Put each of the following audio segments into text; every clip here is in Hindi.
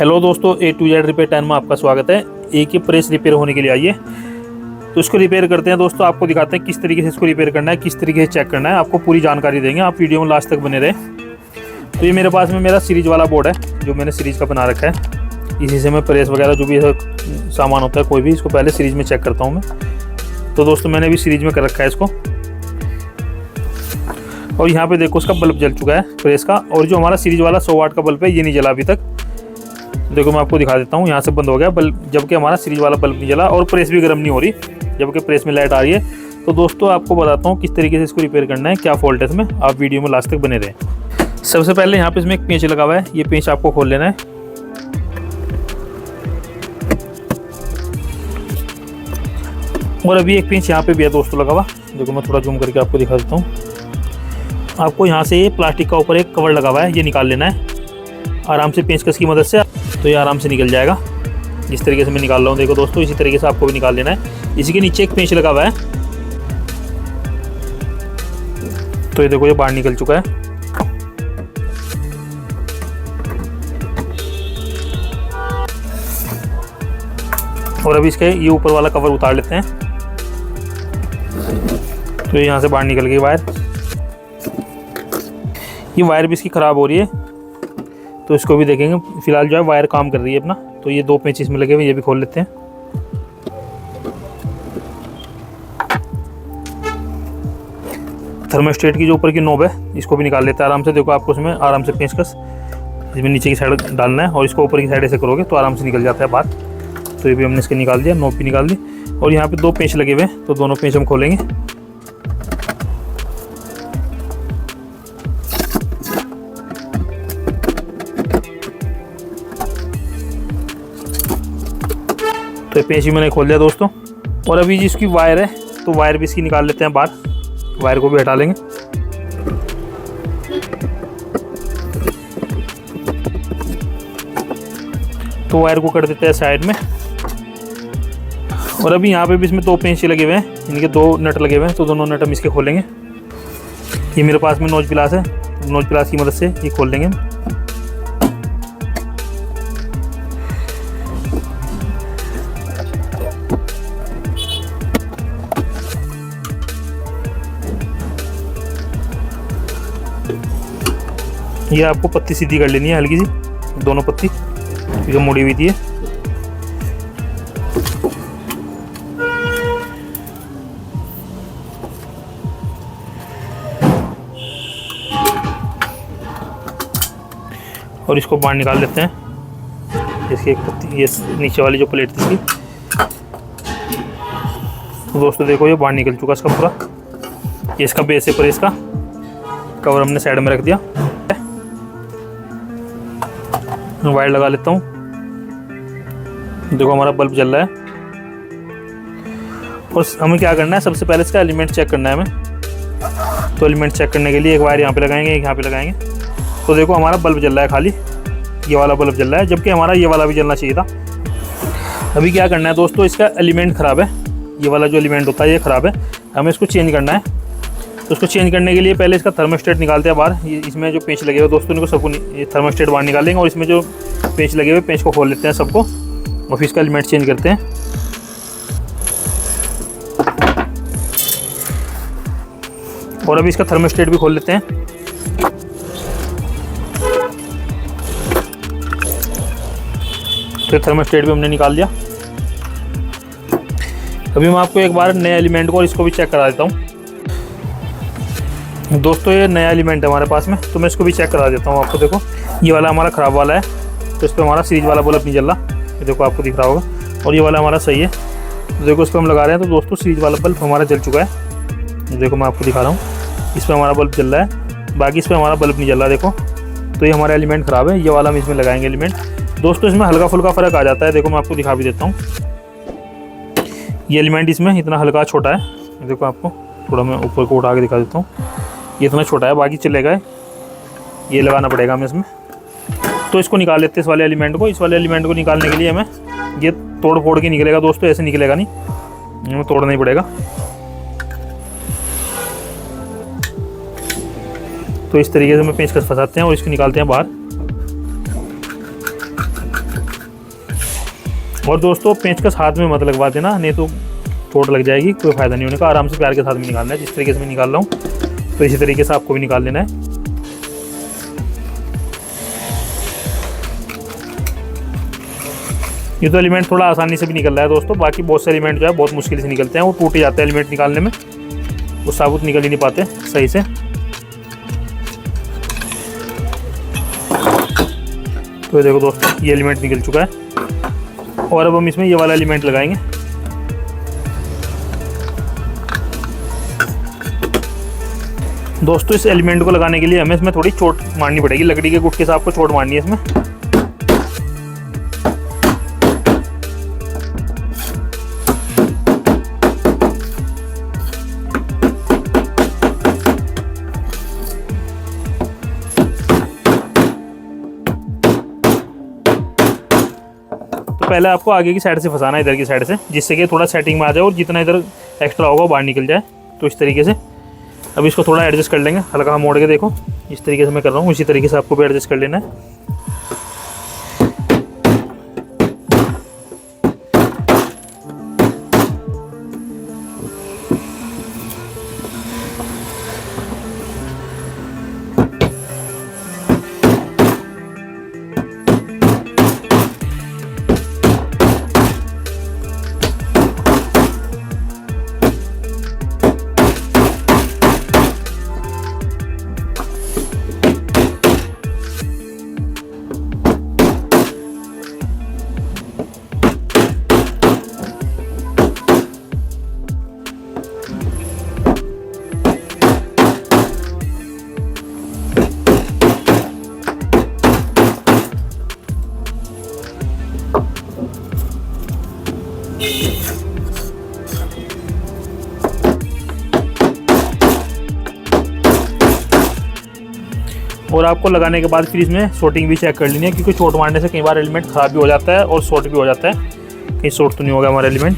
हेलो दोस्तों, A to Z repair time में आपका स्वागत है। एक ही प्रेस रिपेयर होने के लिए आइए, तो इसको रिपेयर करते हैं दोस्तों। आपको दिखाते हैं किस तरीके से इसको रिपेयर करना है, किस तरीके से चेक करना है। आपको पूरी जानकारी देंगे, आप वीडियो में लास्ट तक बने रहे। तो ये मेरे पास में मेरा सीरीज वाला बोर्ड है, जो मैंने सीरीज का बना रखा है। इसी से मैं प्रेस वगैरह जो भी सामान होता है कोई भी, इसको पहले सीरीज में चेक करता हूँ मैं। तो दोस्तों मैंने भी सीरीज में कर रखा है इसको। और यहाँ पे देखो उसका बल्ब जल चुका है प्रेस का, और जो हमारा सीरीज वाला 100 वाट का बल्ब है ये नहीं जला अभी तक। देखो मैं आपको दिखा देता हूँ, यहाँ से बंद हो गया बल्ब, जबकि हमारा सीरीज वाला बल्ब नहीं जला और प्रेस भी गर्म नहीं हो रही, जबकि प्रेस में लाइट आ रही है। तो दोस्तों आपको बताता हूँ किस तरीके से इसको रिपेयर करना है, क्या फॉल्ट है इसमें। आप वीडियो में लास्ट तक बने रहें। सबसे पहले यहाँ पे इसमें एक पेंच लगा हुआ है, ये पेंच आपको खोल लेना है। और अभी एक पेंच यहाँ पे भी है दोस्तों लगा हुआ। देखो मैं थोड़ा जूम करके आपको दिखा देता हूँ। आपको यहाँ से ये प्लास्टिक का ऊपर एक कवर लगा हुआ है, ये निकाल लेना है आराम से पेंचकस की मदद से। तो ये आराम से निकल जाएगा, जिस तरीके से मैं निकाल रहा हूँ। देखो दोस्तों इसी तरीके से आपको भी निकाल लेना है। इसी के नीचे एक पेंच लगा हुआ है, तो ये देखो ये बाहर निकल चुका है। और अभी इसके ये ऊपर वाला कवर उतार लेते हैं। तो यहाँ से बाहर निकल गई वायर। ये वायर भी इसकी ख़राब हो रही है, तो इसको भी देखेंगे। फिलहाल जो है वायर काम कर रही है अपना। तो ये दो पेंच इसमें लगे हुए, ये भी खोल लेते हैं। थर्मोस्टेट की जो ऊपर की नोब है इसको भी निकाल लेते हैं आराम से। देखो आपको इसमें आराम से पेंचकस इसमें नीचे की साइड डालना है, और इसको ऊपर की साइड ऐसे करोगे तो आराम से निकल जाता है बाहर। तो ये भी हमने इसके निकाल दिया, नोब भी निकाल दी। और यहाँ पे दो पेंच लगे हुए हैं, तो दोनों पेंच हम खोलेंगे। तो ये पेंच भी मैंने खोल दिया दोस्तों। और अभी जी इसकी वायर है, तो वायर भी इसकी निकाल लेते हैं बाहर। वायर को भी हटा लेंगे। तो वायर को कर देते हैं साइड में। और अभी यहाँ पे भी इसमें दो पेंच लगे हुए हैं, इनके दो नट लगे हुए हैं, तो दोनों नट हम इसके खोलेंगे। ये मेरे पास में नोज प्लास है, नोज प्लास की मदद से ये खोल देंगे। ये आपको पत्ती सीधी कर लेनी है, हल्की सी, दोनों पत्ती जो मुड़ी हुई थी। और इसको बाहर निकाल लेते हैं। इसकी एक पत्ती, ये नीचे वाली जो प्लेट थी इसकी। तो दोस्तों देखो ये बाहर निकल चुका इसका पूरा। ये इसका बेस है, पर इसका कवर हमने साइड में रख दिया। वायर लगा लेता हूँ। देखो हमारा बल्ब जल रहा है। और हमें क्या करना है, सबसे पहले इसका एलिमेंट चेक करना है हमें। तो एलिमेंट चेक करने के लिए एक वायर यहाँ पे लगाएंगे, एक यहाँ पे लगाएंगे। तो देखो हमारा बल्ब जल रहा है, खाली ये वाला बल्ब जल रहा है, जबकि हमारा ये वाला भी जलना चाहिए था। अभी क्या करना है दोस्तों, इसका एलिमेंट ख़राब है। ये वाला जो एलिमेंट होता है ये ख़राब है, हमें इसको चेंज करना है। तो उसको चेंज करने के लिए पहले इसका थर्मोस्टेट निकालते हैं बाहर। इसमें जो पेंच लगे हुए दोस्तों, इनको सबको ये थर्मोस्टेट बाहर निकालेंगे। और इसमें जो पेंच लगे हुए पेंच को खोल लेते हैं सबको, और फिर इसका एलिमेंट चेंज करते हैं। और अभी इसका थर्मोस्टेट भी खोल लेते हैं। तो थर्मोस्टेट भी हमने निकाल दिया। अभी मैं आपको एक बार नए एलिमेंट को और इसको भी चेक करा देता हूँ। दोस्तों ये नया एलिमेंट है हमारे पास में, तो मैं इसको भी चेक करा देता हूँ आपको। देखो ये वाला हमारा ख़राब वाला है, तो इस पर हमारा सीरीज वाला बल्ब नहीं जल रहा। ये देखो आपको दिख रहा होगा। और ये वाला हमारा सही है, तो देखो इस पर हम लगा रहे हैं। तो दोस्तों सीरीज वाला बल्ब हमारा जल चुका है। देखो मैं आपको दिखा रहा हूँ, इस पर हमारा बल्ब जल रहा है, बाकी इस पर हमारा बल्ब नहीं जल रहा। देखो तो ये हमारा एलिमेंट ख़राब है। ये वाला हम इसमें लगाएंगे एलिमेंट। दोस्तों इसमें हल्का फुल्का फ़र्क आ जाता है। देखो मैं आपको दिखा भी देता हूँ। ये एलिमेंट इसमें इतना हल्का छोटा है। देखो आपको थोड़ा मैं ऊपर को उठा के दिखा देता हूँ। ये इतना छोटा है, बाकी चलेगा। ये लगाना पड़ेगा हमें इसमें। तो इसको निकाल लेते हैं इस वाले एलिमेंट को। इस वाले एलिमेंट को निकालने के लिए हमें ये तोड़ फोड़ के निकलेगा दोस्तों, ऐसे निकलेगा नहीं, हमें तोड़ना ही पड़ेगा। तो इस तरीके से हम पेंचकस फंसाते हैं और इसको निकालते हैं बाहर। और दोस्तों पेंचकस हाथ में मत लगवा देना, नहीं तो चोट लग जाएगी, कोई फ़ायदा नहीं होने का। आराम से प्यार के साथ में निकालना है, जिस तरीके से मैं निकाल रहा हूँ तो इसी तरीके से आपको भी निकाल लेना है। ये तो एलिमेंट थोड़ा आसानी से भी निकल रहा है दोस्तों, बाकी बहुत से एलिमेंट जो है बहुत मुश्किल से निकलते हैं, वो टूट ही जाते हैं एलिमेंट निकालने में, वो साबुत निकल ही नहीं पाते सही से। तो ये देखो दोस्तों ये एलिमेंट निकल चुका है और अब हम इसमें ये वाला एलिमेंट लगाएंगे। दोस्तों इस एलिमेंट को लगाने के लिए हमें इसमें थोड़ी चोट मारनी पड़ेगी, लकड़ी के गुट के साथ आपको चोट मारनी है इसमें। तो पहले आपको आगे की साइड से फंसाना है, इधर की साइड से, जिससे कि थोड़ा सेटिंग में आ जाए और जितना इधर एक्स्ट्रा होगा वो बाहर निकल जाए। तो इस तरीके से अब इसको थोड़ा एडजस्ट कर लेंगे, हल्का मोड़ के देखो इस तरीके से मैं कर रहा हूँ, इसी तरीके से आपको भी एडजस्ट कर लेना है। और आपको लगाने के बाद फिर इसमें शॉर्टिंग भी चेक कर लेनी है, क्योंकि चोट मारने से कई बार एलिमेंट ख़राब भी हो जाता है और शॉर्ट भी हो जाता है, कहीं शॉर्ट तो नहीं होगा हमारा एलिमेंट।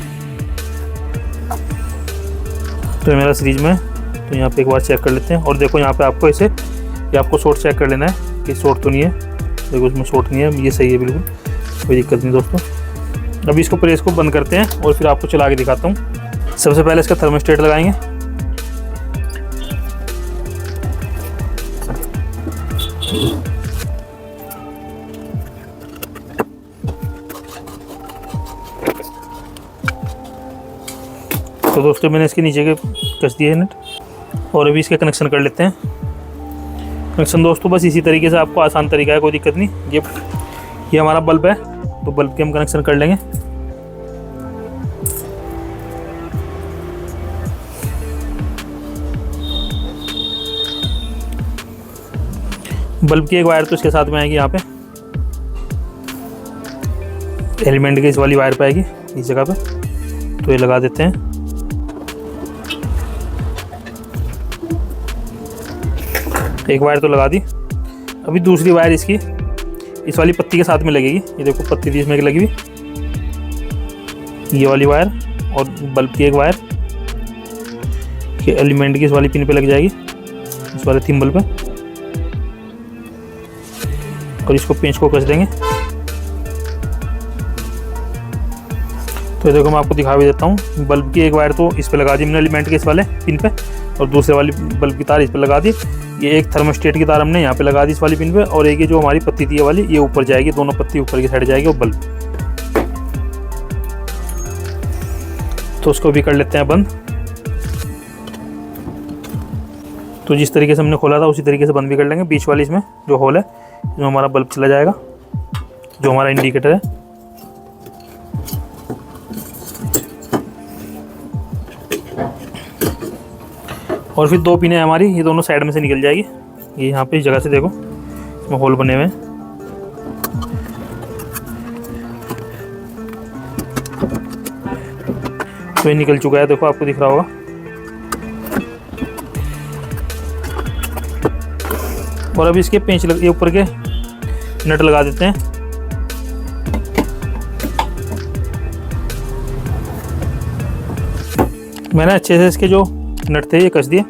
तो मेरा सीरीज में तो यहाँ पे एक बार चेक कर लेते हैं और देखो यहाँ पे आपको इसे ये आपको शॉर्ट चेक कर लेना है कि शॉर्ट तो नहीं है। देखो उसमें शॉर्ट नहीं है, ये सही है बिल्कुल, कोई दिक्कत नहीं दोस्तों। अभी इसको प्रेस को बंद करते हैं और फिर आपको चला के दिखाता हूँ। सबसे पहले इसका थर्मोस्टेट लगाएंगे। तो दोस्तों मैंने इसके नीचे के कस दिए नट और अभी इसके कनेक्शन कर लेते हैं। कनेक्शन दोस्तों बस इसी तरीके से, आपको आसान तरीका है, कोई दिक्कत नहीं। ये हमारा बल्ब है, तो बल्ब के हम कनेक्शन कर लेंगे। बल्ब की एक वायर तो इसके साथ में आएगी, यहाँ पे एलिमेंट की इस वाली वायर पे आएगी इस जगह पे, तो ये लगा देते हैं। एक वायर तो लगा दी, अभी दूसरी वायर इसकी इस वाली पत्ती के साथ में लगेगी। ये देखो पत्ती थी इसमें लगी हुई, ये वाली वायर और बल्ब की एक वायर ये एलिमेंट की इस वाली पिन पे लग जाएगी, इस वाले थिम्बल पे, और इसको पेंच को कस देंगे। तो देखो मैं आपको दिखा भी देता हूँ। बल्ब की एक वायर तो इस पे लगा दी मैंने एलिमेंट के इस वाले पिन पे, और दूसरे वाली बल्ब की तार इस पे लगा दी। ये एक थर्मोस्टेट की तार हमने यहाँ पे लगा दी इस वाली पिन पे, और एक ये जो हमारी पत्ती थी ये वाली, ये ऊपर जाएगी, दोनों पत्ती ऊपर की साइड जाएगी और बल्ब। तो उसको भी कर लेते हैं बंद। तो जिस तरीके से हमने खोला था उसी तरीके से बंद भी कर लेंगे। बीच वाली इसमें जो होल है, जो हमारा बल्ब चला जाएगा, जो हमारा इंडिकेटर है। और फिर दो पिनें हमारी ये दोनों साइड में से निकल जाएगी। ये यहाँ पे इस जगह से देखो इसमें होल बने हुए हैं। तो ये निकल चुका है, देखो आपको दिख रहा होगा। और अब इसके पेंच लग, ये ऊपर के नट लगा देते हैं। मैंने अच्छे से इसके जो नट थे ये कस दिए,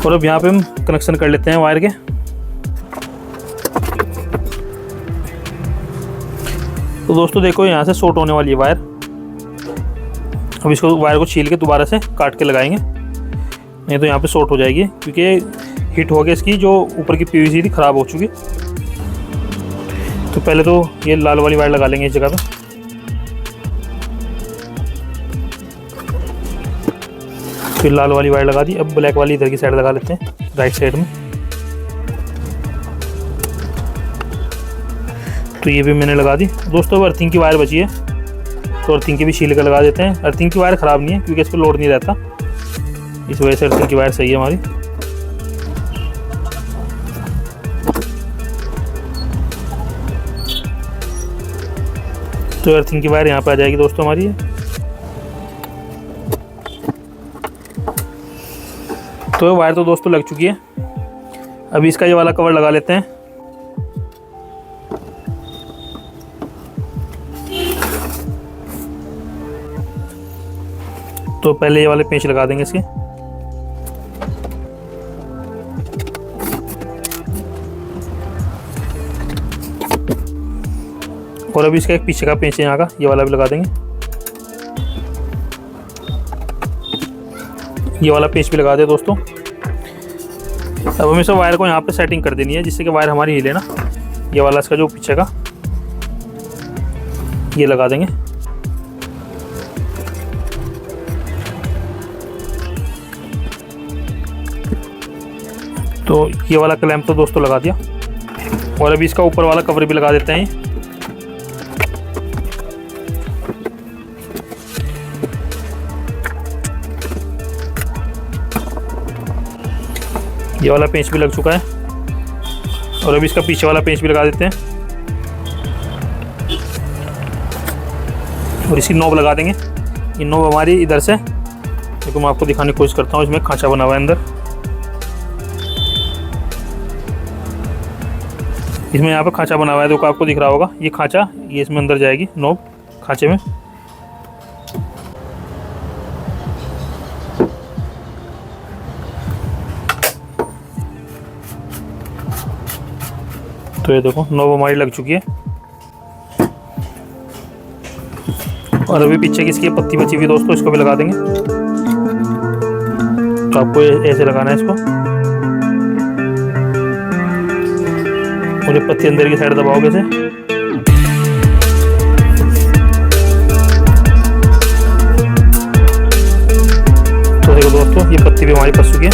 और अब यहाँ पे हम कनेक्शन कर लेते हैं वायर के। तो दोस्तों देखो यहाँ से शॉर्ट होने वाली है वायर। अब इसको वायर को छील के दोबारा से काट के लगाएंगे, नहीं तो यहाँ पे शॉर्ट हो जाएगी, क्योंकि हिट हो गया इसकी जो ऊपर की पीवीसी थी ख़राब हो चुकी। तो पहले तो ये लाल वाली वायर लगा लेंगे इस जगह पे। फिर लाल वाली वायर लगा दी। अब ब्लैक वाली इधर की साइड लगा लेते हैं, राइट साइड में। तो ये भी मैंने लगा दी। दोस्तों अर्थिंग की वायर बची है, तो अर्थिंग की भी छील कर लगा देते हैं। अर्थिंग की वायर ख़राब नहीं है, क्योंकि इस पर लोड नहीं रहता, इस वजह से अर्थिंग की वायर सही है हमारी। तो अर्थिंग की वायर यहाँ पे आ जाएगी दोस्तों हमारी। तो वायर तो दोस्तों लग चुकी है। अभी इसका ये वाला कवर लगा लेते हैं। तो पहले ये वाले पेंच लगा देंगे इसके। और अभी इसका एक पीछे का पेंच है यहाँ का, ये वाला भी लगा देंगे। ये वाला पेंच भी लगा दे दोस्तों। अब हमें सब वायर को यहाँ पे सेटिंग कर देनी है, जिससे कि वायर हमारी हिले ना। ये वाला इसका जो पीछे का ये लगा देंगे। तो ये वाला क्लैंप तो दोस्तों लगा दिया। और अभी इसका ऊपर वाला कवर भी लगा देते हैं। ये वाला पेंच भी लग चुका है। और अभी इसका पीछे वाला पेंच भी लगा देते हैं। और इसकी नोब लगा देंगे। ये नोब हमारी इधर से, देखो मैं आपको दिखाने की कोशिश करता हूँ। इसमें खांचा बना हुआ है अंदर, इसमें यहाँ पे खांचा बना हुआ है, देखो आपको दिख रहा होगा। ये खांचा, ये इसमें अंदर जाएगी नोब खांचे में। तो ये देखो नोब हमारी लग चुकी है। और अभी पीछे की इसकी पत्ती बची हुई दोस्तों, इसको भी लगा देंगे। तो आपको ऐसे लगाना है इसको। और ये पत्ती अंदर की साइड दबाओगे इसे। तो देखो दोस्तों ये पत्ती भी हमारी फंस चुकी है।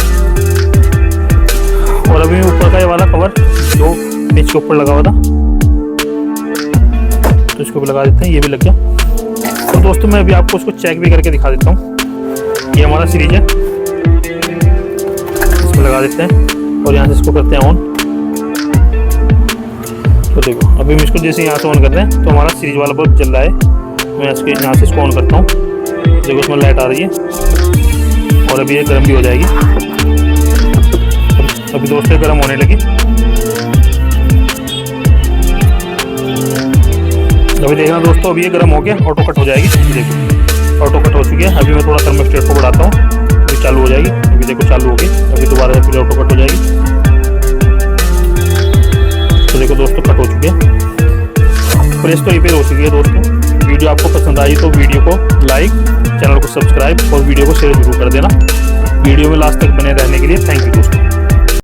और अभी ऊपर का ये वाला कवर जो पेंच के ऊपर लगा हुआ था, तो इसको भी लगा देते हैं। ये भी लग गया। तो दोस्तों मैं अभी आपको उसको चेक भी करके दिखा देता हूँ। ये हमारा सीरीज है, इसमें लगा देते हैं और यहाँ से इसको करते हैं ऑन। तो देखो अभी हम इसको जैसे यहाँ से ऑन करते हैं तो हमारा सीरीज वाला बल्ब जल रहा है। मैं इसके यहाँ से इसको ऑन करता हूँ। देखो इसमें लाइट आ रही है और अभी ये गर्म भी हो जाएगी। अभी दोस्तों गर्म होने लगी। अभी देखना दोस्तों, अभी ये गर्म हो गया, ऑटो कट हो जाएगी। देखो ऑटो कट हो चुकी है। अभी मैं थोड़ा थर्मोस्टेट को बढ़ाता हूँ, अभी चालू हो जाएगी। अभी देखो चालू हो गई। अभी दोबारा से फिर ऑटो कट हो जाएगी। तो देखो दोस्तों कट हो चुकी है, प्रेस तो रिपेयर हो चुकी है। दोस्तों वीडियो आपको पसंद आई तो वीडियो को लाइक, चैनल को सब्सक्राइब और वीडियो को शेयर जरूर कर देना। वीडियो में लास्ट तक बने रहने के लिए थैंक यू दोस्तों।